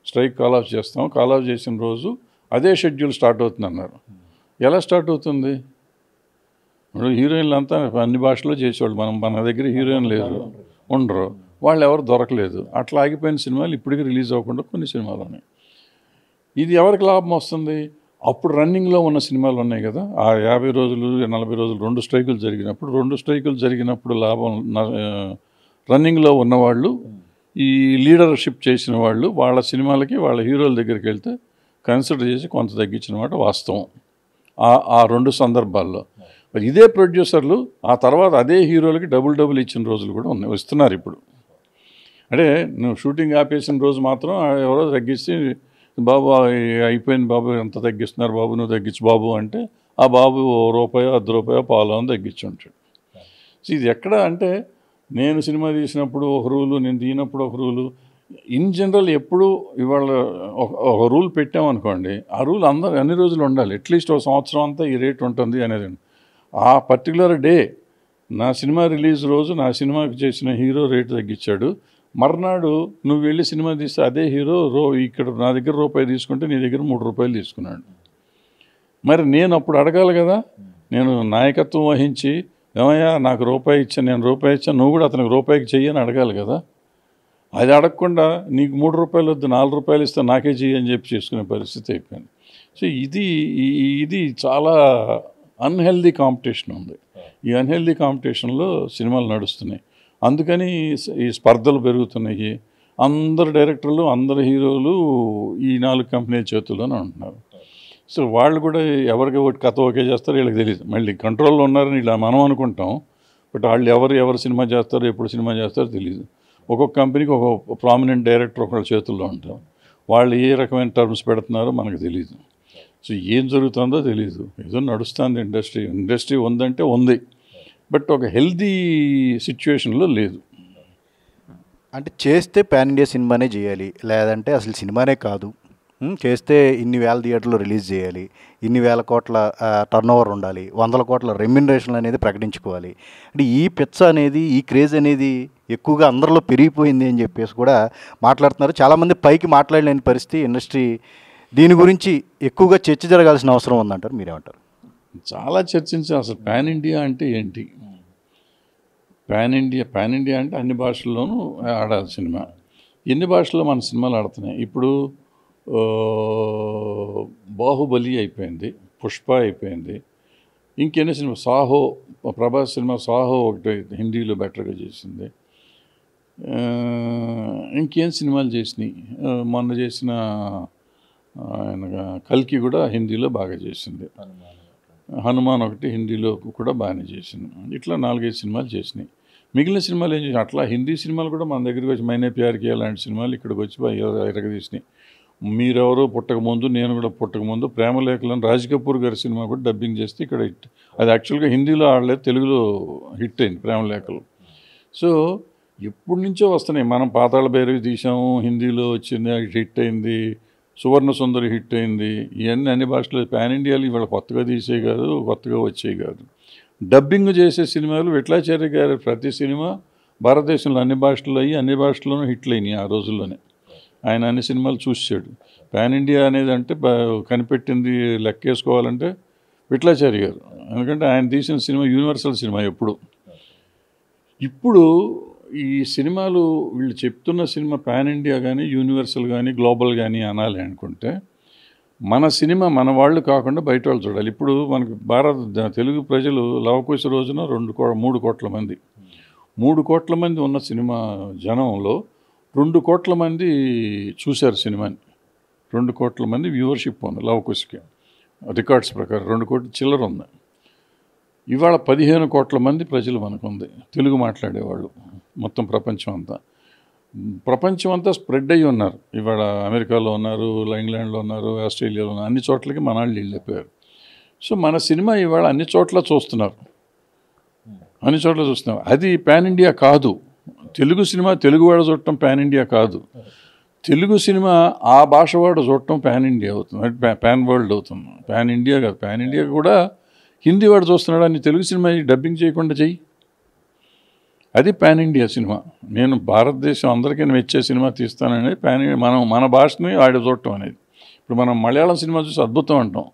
స్ట్రైక్ కాల్ ఆఫ్ చేస్తాం, కాల్ ఆఫ్ చేసిన రోజు అదే షెడ్యూల్ స్టార్ట్ అవుతుందన్నారు. ఎలా స్టార్ట్ అవుతుంది? హీరోయిన్లు అంతా అన్ని భాషల్లో చేసేవాళ్ళు. మన దగ్గర హీరోయిన్ లేరు, ఉండరు, వాళ్ళు ఎవరు దొరకలేదు. అట్లా ఆగిపోయిన సినిమాలు ఇప్పటికీ రిలీజ్ అవ్వకుండా కొన్ని సినిమాలు ఉన్నాయి. ఇది ఎవరికి లాభం వస్తుంది? అప్పుడు రన్నింగ్లో ఉన్న సినిమాలు ఉన్నాయి కదా, ఆ 50 రోజులు 40 రోజులు 2 స్ట్రైకులు జరిగినప్పుడు, 2 స్ట్రైకులు జరిగినప్పుడు లాభం రన్నింగ్లో ఉన్నవాళ్ళు, ఈ లీడర్షిప్ చేసిన వాళ్ళు, వాళ్ళ సినిమాలకి వాళ్ళ హీరోల దగ్గరికి వెళ్తే కన్సిడర్ చేసి కొంత తగ్గించిన మాట వాస్తవం ఆ 2 సందర్భాల్లో. మరి ఇదే ప్రొడ్యూసర్లు ఆ తర్వాత అదే హీరోలకి డబుల్ ఇచ్చిన రోజులు కూడా ఉన్నాయి, వస్తున్నారు ఇప్పుడు. అంటే నువ్వు షూటింగ్ ఆపేసిన రోజు మాత్రం ఎవరో తగ్గిస్తే, బాబు అయిపోయింది బాబు, ఎంత తగ్గిస్తున్నారు బాబు, నువ్వు తగ్గించు బాబు అంటే ఆ బాబు రూపాయో 10 రూపాయో పాలో అని తగ్గించి ఉంటాడు. సో ఇది ఎక్కడ అంటే, నేను సినిమా తీసినప్పుడు ఒక రూలు, నేను తీసినప్పుడు ఒక రూలు, ఇన్ జనరల్ ఎప్పుడు ఇవాళ ఒక రూల్ పెట్టామనుకోండి, ఆ రూల్ అన్ని రోజులు ఉండాలి. అట్లీస్ట్ ఒక సంవత్సరం అంతా ఈ రేట్ ఉంటుంది అనేది. ఆ పర్టికులర్ డే నా సినిమా రిలీజ్ రోజు నా సినిమాకి చేసిన హీరో రేటు తగ్గించాడు, మర్నాడు నువ్వు వెళ్ళి సినిమా తీస్తే అదే హీరో ఇక్కడ నా దగ్గర రూపాయి తీసుకుంటే నీ దగ్గర 3 రూపాయలు తీసుకున్నాడు. మరి నేను అప్పుడు అడగాలి కదా, నేను నాయకత్వం వహించి, ఏమయ్యా నాకు రూపాయి ఇచ్చాను, నేను రూపాయి ఇచ్చాను, నువ్వు కూడా అతనికి రూపాయికి చెయ్యని అడగాలి కదా. అది అడగకుండా నీకు 3 రూపాయలు వద్దు 4 రూపాయలు ఇస్తే నాకే చెయ్యి అని చెప్పి చేసుకునే పరిస్థితి అయిపోయింది. సో ఇది చాలా అన్హెల్దీ కాంపిటీషన్ ఉంది. ఈ అన్హెల్దీ కాంపిటీషన్లో సినిమాలు నడుస్తున్నాయి. అందుకని ఈ స్పర్ధలు పెరుగుతున్నాయి. అందరు డైరెక్టర్లు, అందరు హీరోలు ఈ 4 కంపెనీల చేతుల్లోనే ఉంటున్నారు. సో వాళ్ళు కూడా ఎవరికి ఒకటి కథ ఓకే చేస్తారో వీళ్ళకి తెలియదు. మళ్ళీ కంట్రోల్లో ఉన్నారని ఇలా మనం అనుకుంటాం, బట్ వాళ్ళు ఎవరు సినిమా చేస్తారో ఎప్పుడు సినిమా చేస్తారో తెలియదు. ఒక్కొక్క కంపెనీకి ఒక ప్రామినెంట్ డైరెక్టర్ ఒకళ్ళ చేతుల్లో ఉంటారు. వాళ్ళు ఏ రకమైన టర్మ్స్ పెడుతున్నారో మనకు తెలియదు. సో ఏం జరుగుతుందో తెలియదు. ఏదో నడుస్తుంది ఇండస్ట్రీ ఉందంటే ఉంది, బట్ ఒక హెల్దీ సిచ్యువేషన్లో లేదు. అంటే చేస్తే పాన్ ఇండియా సినిమానే చేయాలి, లేదంటే అసలు సినిమానే కాదు, చేస్తే ఇన్ని వేల థియేటర్లో రిలీజ్ చేయాలి, ఇన్ని వేల కోట్ల టర్న్ ఓవర్ ఉండాలి, 100 కోట్ల రెమ్యునరేషన్ అనేది ప్రకటించుకోవాలి. అంటే ఈ పిచ్చ అనేది, ఈ క్రేజ్ అనేది ఎక్కువగా అందరిలో పెరిగిపోయింది అని చెప్పేసి కూడా మాట్లాడుతున్నారు. చాలామంది పైకి మాట్లాడలేని పరిస్థితి ఇండస్ట్రీ. దీని గురించి ఎక్కువగా చర్చ జరగాల్సిన అవసరం ఉందంటారు, మీరేమంటారు? చాలా చర్చించాం అసలు పాన్ ఇండియా అంటే ఏంటి. పాన్ ఇండియా అంటే అన్ని భాషల్లోనూ ఆడాలి సినిమా. ఎన్ని భాషల్లో మన సినిమాలు ఆడుతున్నాయి. ఇప్పుడు బాహుబలి అయిపోయింది, పుష్ప అయిపోయింది, ఇంకెన్ని సినిమా, సాహో, ప్రభాస్ సినిమా సాహో ఒకటి హిందీలో బెటర్గా చేసింది. ఇంకేం సినిమాలు చేసినాయి, మొన్న చేసిన ఆయన కల్కి కూడా హిందీలో బాగా చేసింది, హనుమాన్ ఒకటి హిందీలో కూడా బాగానే చేసింది. ఇట్లా 4-5 సినిమాలు చేసినాయి. మిగిలిన సినిమాలు ఏం చేసి అట్లా హిందీ సినిమాలు కూడా మన దగ్గరికి వచ్చి మైనే ప్యార్ కియా లాంటి సినిమాలు ఇక్కడికి వచ్చి ఎరగదీసినాయి. మీరెవరో పుట్టకముందు, నేను కూడా పుట్టకముందు, ప్రేమలేఖలను రాజ్ కపూర్ గారి సినిమా కూడా డబ్బింగ్ చేస్తే ఇక్కడ హిట్. అది యాక్చువల్గా హిందీలో ఆడలేదు, తెలుగులో హిట్ అయింది ప్రేమలేఖలు. సో ఎప్పటి నుంచో వస్తున్నాయి. మనం పాతాళ భైరవి తీసాము, హిందీలో వచ్చింది, హిట్ అయింది. సువర్ణ సుందరి హిట్ అయింది. ఇవన్నీ అన్ని భాషలు పాన్ ఇండియాలో ఇవాళ కొత్తగా తీసే కాదు, కొత్తగా వచ్చేవి కాదు. డబ్బింగ్ చేసే సినిమాలు విఠలాచార్య గారి ప్రతి సినిమా భారతదేశంలో అన్ని భాషల్లో అయ్యి అన్ని భాషల్లోనూ హిట్లు అయినాయి ఆ రోజుల్లోనే. ఆయన అన్ని సినిమాలు చూసాడు. పాన్ ఇండియా అనేది అంటే కనిపెట్టింది లెక్కేసుకోవాలంటే విఠలాచార్య గారు. ఎందుకంటే ఆయన తీసిన సినిమా యూనివర్సల్ సినిమా ఎప్పుడు. ఇప్పుడు ఈ సినిమాలు వీళ్ళు చెప్తున్న సినిమా పాన్ ఇండియా కానీ యూనివర్సల్ కానీ గ్లోబల్ కానీ అనాలి అనుకుంటే మన సినిమా మన వాళ్ళు కాకుండా బయట వాళ్ళు చూడాలి. ఇప్పుడు మనకు తెలుగు ప్రజలు లవకుశ రోజున 3 కోట్ల మంది, 3 కోట్ల మంది ఉన్న సినిమా జనంలో 2 కోట్ల మంది చూశారు సినిమాని. 2 కోట్ల మంది వ్యూవర్షిప్ ఉంది లవకుశకి, రికార్డ్స్ ప్రకారం 2 కోట్ల చిల్లర ఉంది. ఇవాళ 15 కోట్ల మంది ప్రజలు మనకుంది, తెలుగు మాట్లాడేవాళ్ళు మొత్తం ప్రపంచం అంతా స్ప్రెడ్ అయ్యి ఉన్నారు. ఇవాళ అమెరికాలో ఉన్నారు, ఇంగ్లాండ్లో ఉన్నారు, ఆస్ట్రేలియాలో ఉన్నారు, అన్ని చోట్లకి మన వాళ్ళు వెళ్ళిపోయారు. సో మన సినిమా ఇవాళ అన్ని చోట్ల చూస్తున్నారు. అది పాన్ ఇండియా కాదు. తెలుగు సినిమా తెలుగువాడు చూడటం పాన్ ఇండియా కాదు. తెలుగు సినిమా ఆ భాష వాడు చూడటం పాన్ ఇండియా అవుతుంది, పాన్ వరల్డ్ అవుతుంది. పాన్ ఇండియా కాదు. పాన్ ఇండియా కూడా హిందీ వాడు చూస్తున్నాడు అని తెలుగు సినిమా డబ్బింగ్ చేయకుండా చెయ్యి, అది పాన్ ఇండియా సినిమా. నేను భారతదేశం అందరికీ మెచ్చే సినిమా తీస్తాననేది మన భాషని ఆడ చూడటం అనేది. ఇప్పుడు మనం మలయాళం సినిమా చూసి అద్భుతం అంటాం,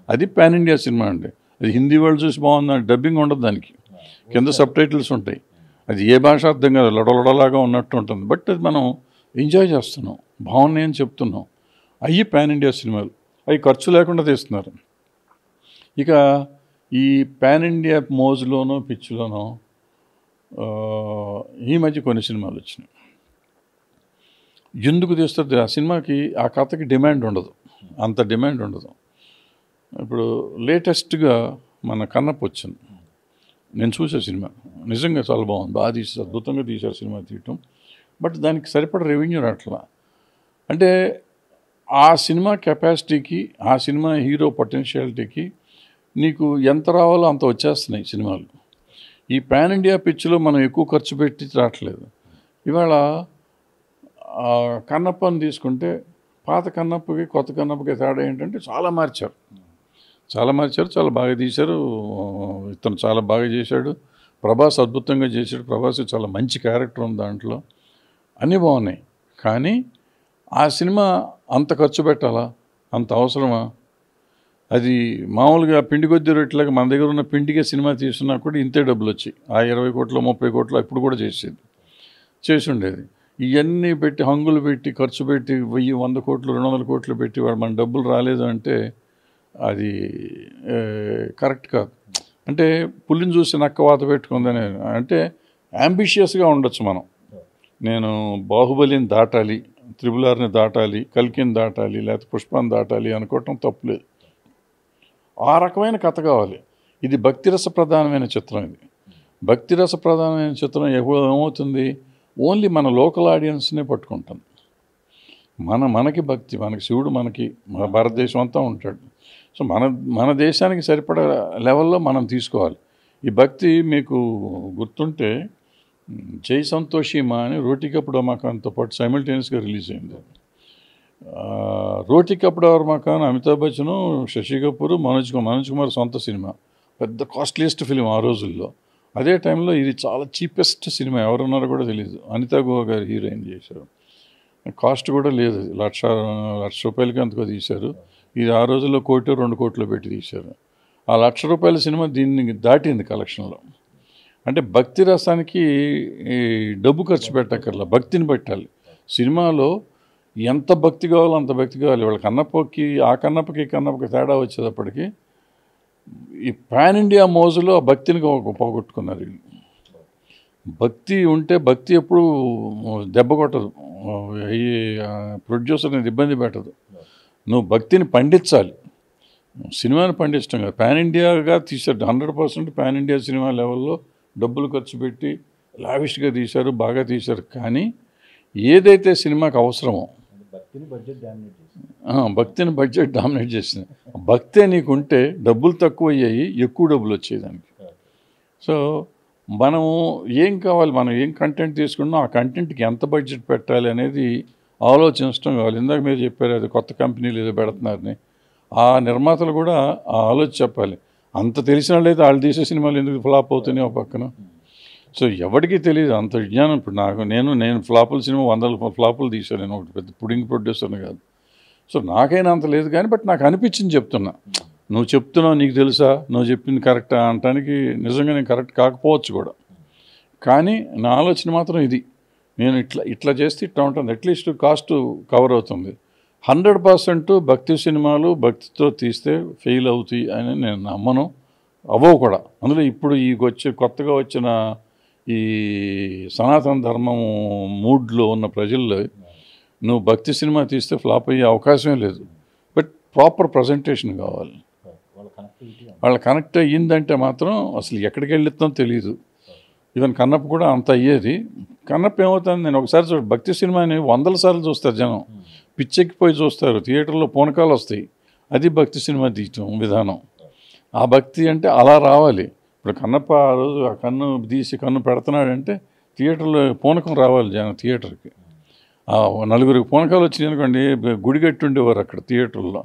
అది పాన్ ఇండియా సినిమా అండి. అది హిందీ వాళ్ళు చూసి బాగుందని డబ్బింగ్ ఉండదు, దానికి కింద సబ్ టైటిల్స్ ఉంటాయి. అది ఏ భాష అర్థం కాదు, లొడలొడలాగా ఉన్నట్టు ఉంటుంది. బట్ అది మనం ఎంజాయ్ చేస్తున్నాం, బాగున్నాయి అని చెప్తున్నాం. అవి పాన్ ఇండియా సినిమాలు. అవి ఖర్చు లేకుండా తీస్తున్నారు. ఇక ఈ పాన్ ఇండియా మోజులోనో పిచ్చిలోనో ఈ మధ్య కొన్ని సినిమాలు వచ్చినాయి. ఎందుకు తీస్తుంది? ఆ సినిమాకి, ఆ కథకి డిమాండ్ ఉండదు, అంత డిమాండ్ ఉండదు. ఇప్పుడు లేటెస్ట్గా మన కన్నప్ప వచ్చింది, నేను చూసే సినిమా నిజంగా చాలా బాగుంది, బాగా తీసి అద్భుతంగా తీశారు సినిమా తీయటం. బట్ దానికి సరిపడ రెవెన్యూ రావట్లా. అంటే ఆ సినిమా కెపాసిటీకి, ఆ సినిమా హీరో పొటెన్షియాలిటీకి నీకు ఎంత రావాలో అంత వచ్చేస్తున్నాయి సినిమాలు. ఈ పాన్ ఇండియా పిచ్చిలో మనం ఎక్కువ ఖర్చు పెట్టి రావట్లేదు. ఇవాళ కన్నప్పని తీసుకుంటే పాత కన్నప్పకి కొత్త కన్నప్పకి తేడా ఏంటంటే చాలా మార్చారు, చాలా బాగా తీశారు. ఇతను చాలా బాగా చేశాడు, ప్రభాస్ అద్భుతంగా చేశాడు. ప్రభాస్ చాలా మంచి క్యారెక్టర్ ఉంది దాంట్లో, అన్నీ బాగున్నాయి. కానీ ఆ సినిమా అంత ఖర్చు పెట్టాలా, అంత అవసరమా? అది మామూలుగా పిండి కొద్ది రొట్టెలాగా మన దగ్గర ఉన్న పిండికే సినిమా తీసుకున్నా కూడా ఇంతే డబ్బులు వచ్చాయి. ఆ 20 కోట్లు 30 కోట్లు ఇప్పుడు కూడా చేసి ఉండేది. ఇవన్నీ పెట్టి హంగులు పెట్టి ఖర్చు పెట్టి 1000 100 కోట్లు 200 కోట్లు పెట్టి వాడు మన డబ్బులు రాలేదు అంటే అది కరెక్ట్ కాదు. అంటే పులిని చూసి నక్క వాత పెట్టుకుందని, అంటే యాంబిషియస్గా ఉండొచ్చు మనం. నేను బాహుబలిని దాటాలి, త్రిబుల్-ఆర్ని దాటాలి, కల్కిని దాటాలి, లేకపోతే పుష్పాన్ని దాటాలి అనుకోవటం తప్పులేదు. ఆ రకమైన కథ కావాలి. ఇది భక్తిరస ప్రధానమైన చిత్రం. ఇది భక్తిరస ప్రధానమైన చిత్రం ఏమవుతుంది, ఓన్లీ మన లోకల్ ఆడియన్స్నే పట్టుకుంటుంది. మనకి భక్తి, మనకి శివుడు మనకి మన భారతదేశం అంతా ఉంటాడు. సో మన దేశానికి సరిపడా లెవెల్లో మనం తీసుకోవాలి. ఈ భక్తి మీకు గుర్తుంటే జై సంతోషి మా అని రోటీ కప్పుడు మకాన్తో పాటు సైమల్టేనియస్గా రిలీజ్ అయింది. రోటీ కప్పుడు మకాన్ అమితాబ్ బచ్చన్, శశి కపూర్, మనోజ్ కుమార్ సొంత సినిమా, పెద్ద కాస్ట్లీయెస్ట్ ఫిలిం ఆ రోజుల్లో. అదే టైంలో ఇది చాలా చీపెస్ట్ సినిమా, ఎవరున్నారో కూడా తెలియదు. అనితా గుహ గారు హీరోయిన్ చేశారు. కాస్ట్ కూడా లేదు, లక్ష రూపాయలకి అంతకో తీశారు. ఇది ఆ రోజుల్లో 1 కోటి 2 కోట్లు పెట్టి తీశారు. ఆ ₹1,00,000 సినిమా దీన్ని దాటింది కలెక్షన్లో. అంటే భక్తి రసానికి డబ్బు ఖర్చు పెట్టక్కర్లా, భక్తిని పెట్టాలి. సినిమాలో ఎంత భక్తి కావాలో అంత భక్తి కావాలి. వాళ్ళ కన్నప్పకి ఆ కన్నప్పకి తేడా వచ్చేటప్పటికి ఈ పాన్ ఇండియా మోజులో ఆ భక్తిని పోగొట్టుకున్నారు వీళ్ళు. భక్తి ఉంటే భక్తి ఎప్పుడు దెబ్బ కొట్టదు, ఈ ప్రొడ్యూసర్ని ఇబ్బంది పెట్టదు. నువ్వు భక్తిని పండించాలి, సినిమాని పండించడం కాదు. పాన్ ఇండియాగా తీశారు, 100% పాన్ ఇండియా సినిమా లెవెల్లో డబ్బులు ఖర్చు పెట్టి లావిష్గా తీశారు, బాగా తీశారు. కానీ ఏదైతే సినిమాకి అవసరమో భక్తిని బడ్జెట్ డామినేట్ చేసింది. భక్తే నీకుంటే డబ్బులు తక్కువ అయ్యాయి, ఎక్కువ డబ్బులు వచ్చాయి దానికి. సో మనము ఏం కావాలి, మనం ఏం కంటెంట్ తీసుకున్నాం, ఆ కంటెంట్కి ఎంత బడ్జెట్ పెట్టాలి అనేది ఆలోచించడం కావాలి. ఇందాక మీరు చెప్పారు అది కొత్త కంపెనీలు ఏదో పెడుతున్నారని, ఆ నిర్మాతలు కూడా ఆ ఆలోచన చెప్పాలి. అంత తెలిసిన వాళ్ళైతే వాళ్ళు తీసే సినిమాలు ఎందుకు ఫ్లాప్ అవుతున్నాయి ఒక పక్కన. సో ఎవరికి తెలియదు అంత విజ్ఞానం. ఇప్పుడు నేను ఫ్లాపుల సినిమా 100 ఫ్లాపులు తీశాను, నేను ఒకటి పెద్ద పుడింగ్ ప్రొడ్యూసర్ని కాదు. సో నాకైనా అంత లేదు, కానీ బట్ నాకు అనిపించింది చెప్తున్నా. నువ్వు చెప్తున్నావు నీకు తెలుసా, నువ్వు చెప్పింది కరెక్టా అనటానికి నిజంగా నేను కరెక్ట్ కాకపోవచ్చు కూడా, కానీ నా ఆలోచన మాత్రం ఇది. నేను ఇట్లా చేస్తే ఇట్లా ఉంటుంది, అట్లీస్ట్ కాస్ట్ కవర్ అవుతుంది. 100% భక్తి సినిమాలు భక్తితో తీస్తే ఫెయిల్ అవుతాయి అని నేను నమ్మను, అవ్వవు కూడా. అందులో ఇప్పుడు కొత్తగా వచ్చిన ఈ సనాతన ధర్మం మూడ్లో ఉన్న ప్రజల్లో నువ్వు భక్తి సినిమా తీస్తే ఫ్లాప్ అయ్యే అవకాశమే లేదు. బట్ ప్రాపర్ ప్రజెంటేషన్ కావాలి. వాళ్ళ కనెక్ట్ అయ్యిందంటే మాత్రం అసలు ఎక్కడికి వెళ్తాం తెలియదు. ఈవెన్ కన్నప్ప కూడా అంత అయ్యేది. కన్నప్ప ఏమవుతుంది, నేను ఒకసారి భక్తి సినిమాని 100 సార్లు చూస్తారు జనం, పిచ్చెక్కిపోయి చూస్తారు, థియేటర్లో పూనకాలు వస్తాయి. అది భక్తి సినిమా తీయటం విధానం. ఆ భక్తి అంటే అలా రావాలి. ఇప్పుడు కన్నప్ప ఆ రోజు ఆ కన్ను తీసి కన్ను పెడుతున్నాడంటే థియేటర్లో పూనకం రావాలి జనం థియేటర్కి. 4 పూనకాలు వచ్చినాయి అనుకోండి, గుడి కట్టి ఉండేవారు అక్కడ థియేటర్లో.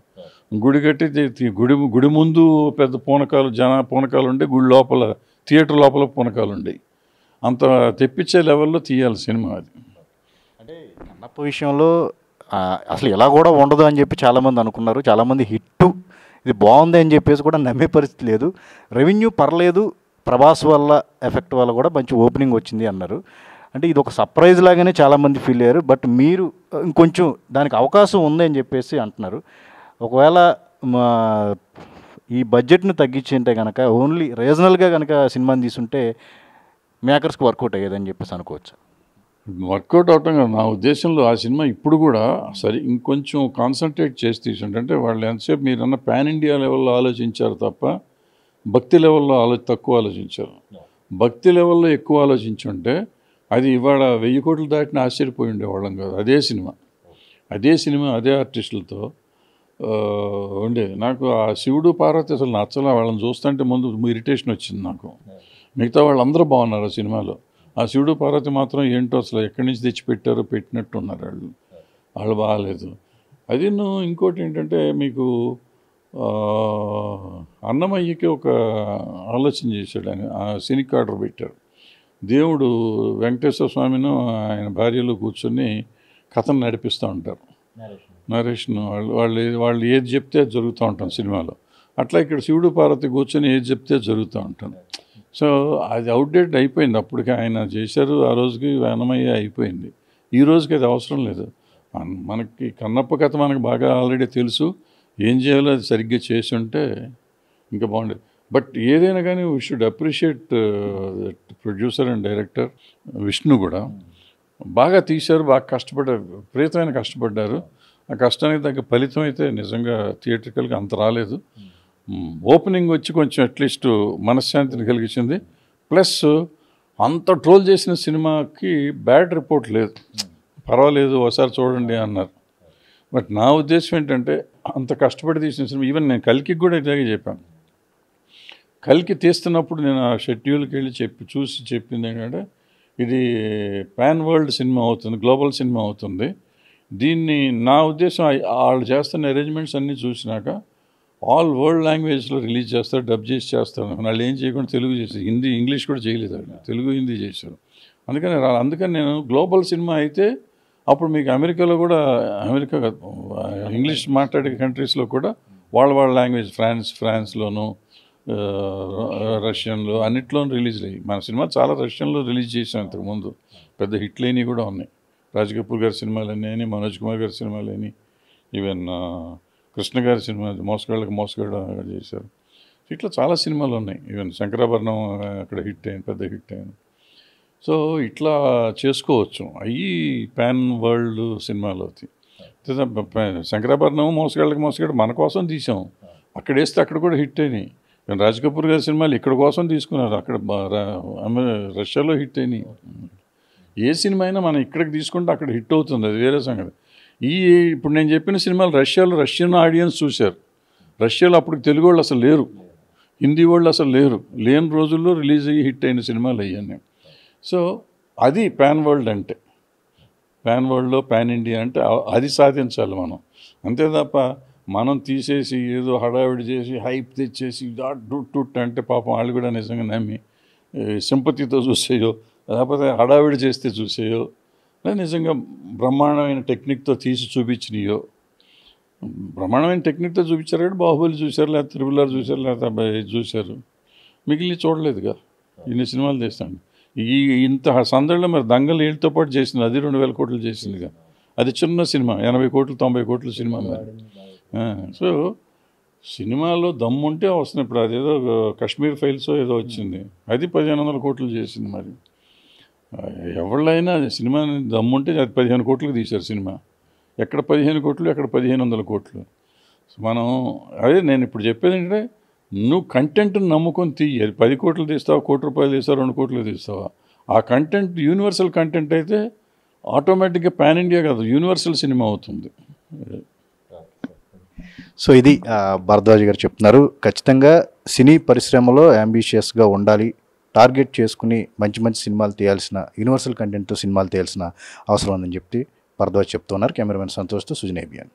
గుడి కట్టి గుడి ముందు పెద్ద పూనకాలు ఉండే, గుడి లోపల థియేటర్ లోపల పూనకాలు ఉండేవి. అంత తెప్పించే లెవెల్లో తీయాలి సినిమా అది. అంటే కన్నప్ప విషయంలో అసలు ఇలా కూడా ఉండదు అని చెప్పి చాలామంది అనుకున్నారు. చాలామంది హిట్ ఇది బాగుంది అని చెప్పేసి కూడా నమ్మే పరిస్థితి లేదు. రెవెన్యూ పర్లేదు, ప్రభాస్ వల్ల ఎఫెక్ట్ వల్ల కూడా మంచి ఓపెనింగ్ వచ్చింది అన్నారు. అంటే ఇది ఒక సర్ప్రైజ్ లాగానే చాలామంది ఫీల్ అయ్యారు. బట్ మీరు ఇంకొంచెం దానికి అవకాశం ఉంది అని చెప్పేసి అంటున్నారు. ఒకవేళ ఈ బడ్జెట్ను తగ్గించింటే కనుక ఓన్లీ రీజనల్గా కనుక సినిమాని తీసుంటే మేకర్స్కి వర్కౌట్ అయ్యేదని చెప్పేసి అనుకోవచ్చు. వర్కౌట్ అవటం కాదు నా ఉద్దేశంలో. ఆ సినిమా ఇప్పుడు కూడా సరే ఇంకొంచెం కాన్సన్ట్రేట్ చేసి తీసుంటే వాళ్ళు ఎంతసేపు మీరన్న పాన్ ఇండియా లెవెల్లో ఆలోచించారు తప్ప భక్తి లెవెల్లో తక్కువ ఆలోచించారు. భక్తి లెవెల్లో ఎక్కువ ఆలోచించుంటే అది ఇవాళ 1000 కోట్లు దాటిన ఆశ్చర్యపోయి ఉండేవాళ్ళం కాదు. అదే సినిమా అదే ఆర్టిస్టులతో ఉండేది. నాకు ఆ శివుడు పార్వతి అసలు నచ్చలా, వాళ్ళని చూస్తుంటే ముందు ఇరిటేషన్ వచ్చింది నాకు. మిగతా వాళ్ళందరూ బాగున్నారు ఆ సినిమాలో. ఆ శివుడు పార్వతి మాత్రం ఏంటో అసలు ఎక్కడి నుంచి తెచ్చిపెట్టారో పెట్టినట్టు ఉన్నారు వాళ్ళు బాగాలేదు. అది ఇంకోటి ఏంటంటే మీకు అన్నమయ్యకి ఒక ఆలోచన చేశాడు ఆయన. ఆ సినిక్ ఆర్డర్ పెట్టారు. దేవుడు వెంకటేశ్వర స్వామిను ఆయన భార్యలో కూర్చొని కథను నడిపిస్తూ ఉంటారు, నరేషన్. వాళ్ళు ఏది చెప్తే అది జరుగుతూ ఉంటాం సినిమాలో. అట్లా ఇక్కడ శివుడు పార్వతి కూర్చొని ఏది చెప్తే జరుగుతూ ఉంటాను. సో అది అవుట్డేట్ అయిపోయింది. అప్పటికి ఆయన చేశారు, ఆ రోజుకి అన్నమయ్య అయిపోయింది. ఈ రోజుకి అది అవసరం లేదు. మనకి కన్నప్ప కథ మనకు బాగా ఆల్రెడీ తెలుసు, ఏం చేయాలో అది సరిగ్గా చేసి ఉంటే ఇంకా బాగుండేది. బట్ ఏదైనా కానీ we should appreciate producer and director Vishnu కూడా బాగా తీశారు, బాగా కష్టపడ్డారు, విపరీతమైన కష్టపడ్డారు. ఆ కష్టానికి తగ్గ ఫలితం అయితే నిజంగా థియేట్రికల్గా అంత రాలేదు. ఓపెనింగ్ వచ్చి కొంచెం అట్లీస్ట్ మనశ్శాంతిని కలిగించింది. ప్లస్ అంత ట్రోల్ చేసిన సినిమాకి బ్యాడ్ రిపోర్ట్ లేదు, పర్వాలేదు ఒకసారి చూడండి అన్నారు. బట్ నా ఉద్దేశం ఏంటంటే అంత కష్టపడి తీసిన సినిమా, ఈవెన్ నేను కల్కి కూడా ఇలాగే చెప్పాను. కల్కి తీస్తున్నప్పుడు నేను ఆ షెడ్యూల్కి వెళ్ళి చెప్పింది ఏంటంటే ఇది పాన్ వరల్డ్ సినిమా అవుతుంది, గ్లోబల్ సినిమా అవుతుంది. దీన్ని నా ఉద్దేశం వాళ్ళు చేస్తున్న అరేంజ్మెంట్స్ అన్నీ చూసినాక ఆల్ వరల్డ్ లాంగ్వేజ్లో రిలీజ్ చేస్తారు, డబ్ చేసి చేస్తారు. వాళ్ళు ఏం చేయకుండా తెలుగు చేశారు, హిందీ ఇంగ్లీష్ కూడా చేయలేదు, తెలుగు హిందీ చేశారు. అందుకని నేను గ్లోబల్ సినిమా అయితే అప్పుడు మీకు అమెరికాలో కూడా, అమెరికా ఇంగ్లీష్ మాట్లాడే కంట్రీస్లో కూడా వాళ్ళ లాంగ్వేజ్, ఫ్రాన్స్లోను రష్యన్లో అన్నిట్లోనూ రిలీజ్ అయ్యి, మన సినిమా చాలా రష్యన్లో రిలీజ్ చేసాం ఇంతకుముందు, పెద్ద హిట్లు అయినవి కూడా ఉన్నాయి. రాజ్ కపూర్ గారి సినిమాలు అని, మనోజ్ కుమార్ గారి సినిమాలు అని, ఈవెన్ కృష్ణ గారి సినిమా మోసగాళ్ళకి మోసగాడు చేశారు. ఇట్లా చాలా సినిమాలు ఉన్నాయి. ఈవెన్ శంకరాభరణం అక్కడ హిట్ అయింది, పెద్ద హిట్ అయింది. సో ఇట్లా చేసుకోవచ్చు. అవి పాన్ వరల్డ్ సినిమాలు అవుతాయి. శంకరాభరణం మోసగాళ్ళకి మోసగాడు మన కోసం తీసాం, అక్కడ వేస్తే అక్కడ కూడా హిట్ అయినాయి. రాజ్ కపూర్ గారి సినిమాలు ఇక్కడ కోసం తీసుకున్నారు, అక్కడ రష్యాలో హిట్ అయినాయి. ఏ సినిమా అయినా మనం ఇక్కడికి తీసుకుంటే అక్కడ హిట్ అవుతుంది, అది వేరే సంగతి. ఇప్పుడు నేను చెప్పిన సినిమాలు రష్యన్ ఆడియన్స్ చూశారు. రష్యాలో అప్పుడు తెలుగు వాళ్ళు అసలు లేరు, హిందీ వాళ్ళు అసలు లేరు, లేని రోజుల్లో రిలీజ్ అయ్యి హిట్ అయిన సినిమాలు అయ్యాన్ని. సో అది పాన్ వరల్డ్ అంటే, పాన్ వరల్డ్లో పాన్ ఇండియా అంటే అది సాధించాలి మనం. అంతే తప్ప మనం తీసేసి ఏదో హడావిడి చేసి హైప్ తెచ్చేసి టుట్ అంటే పాపం వాళ్ళు కూడా నిజంగా నమ్మి సింపతితో చూసేయో, లేకపోతే హడావిడి చేస్తే చూసేయో, నిజంగా బ్రహ్మాండమైన టెక్నిక్తో తీసి చూపించినాయో. బ్రహ్మాండమైన టెక్నిక్తో చూపించారు కాబట్టి బాహుబలి చూశారు, లేకపోతే త్రిబుల్ చూశారు, లేకపోతే చూశారు, మిగిలిన చూడలేదుగా. ఇన్ని సినిమాలు చేస్తాను. ఇంత సందడిలో మరి దంగలు వీళ్ళతో పాటు చేసింది, అది 2000 కోట్లు చేసిందిగా. అది చిన్న సినిమా, 80 కోట్లు 90 కోట్ల సినిమా మరి. సో సినిమాలో దమ్ముంటే వస్తుంది. ఇప్పుడు అదేదో కాశ్మీర్ ఫైల్స్ ఏదో వచ్చింది, అది 1500 కోట్లు చేసింది. మరి ఎవళ్ళైనా సినిమా దమ్ముంటే అది 15 కోట్లకు తీశారు సినిమా. ఎక్కడ 15 కోట్లు, ఎక్కడ 1500 కోట్లు. మనం అదే నేను ఇప్పుడు చెప్పేది ఏంటంటే, నువ్వు కంటెంట్ని నమ్ముకొని తీయి. 10 కోట్లు తీస్తావా, ₹1 తీస్తావా, 2 కోట్లు తీస్తావా, ఆ కంటెంట్ యూనివర్సల్ కంటెంట్ అయితే ఆటోమేటిక్గా పాన్ ఇండియా కాదు, యూనివర్సల్ సినిమా అవుతుంది. సో ఇది భరద్వాజ్ గారు చెప్తున్నారు. ఖచ్చితంగా సినీ పరిశ్రమలో అంబిషియస్గా ఉండాలి, టార్గెట్ చేసుకుని మంచి మంచి సినిమాలు తీయాల్సిన, యూనివర్సల్ కంటెంట్తో సినిమాలు తీయాల్సిన అవసరం ఉందని చెప్పి భరద్వాజ్ చెప్తున్నారు. కెమెరామెన్ సంతోష్తో సుజనేబియన్.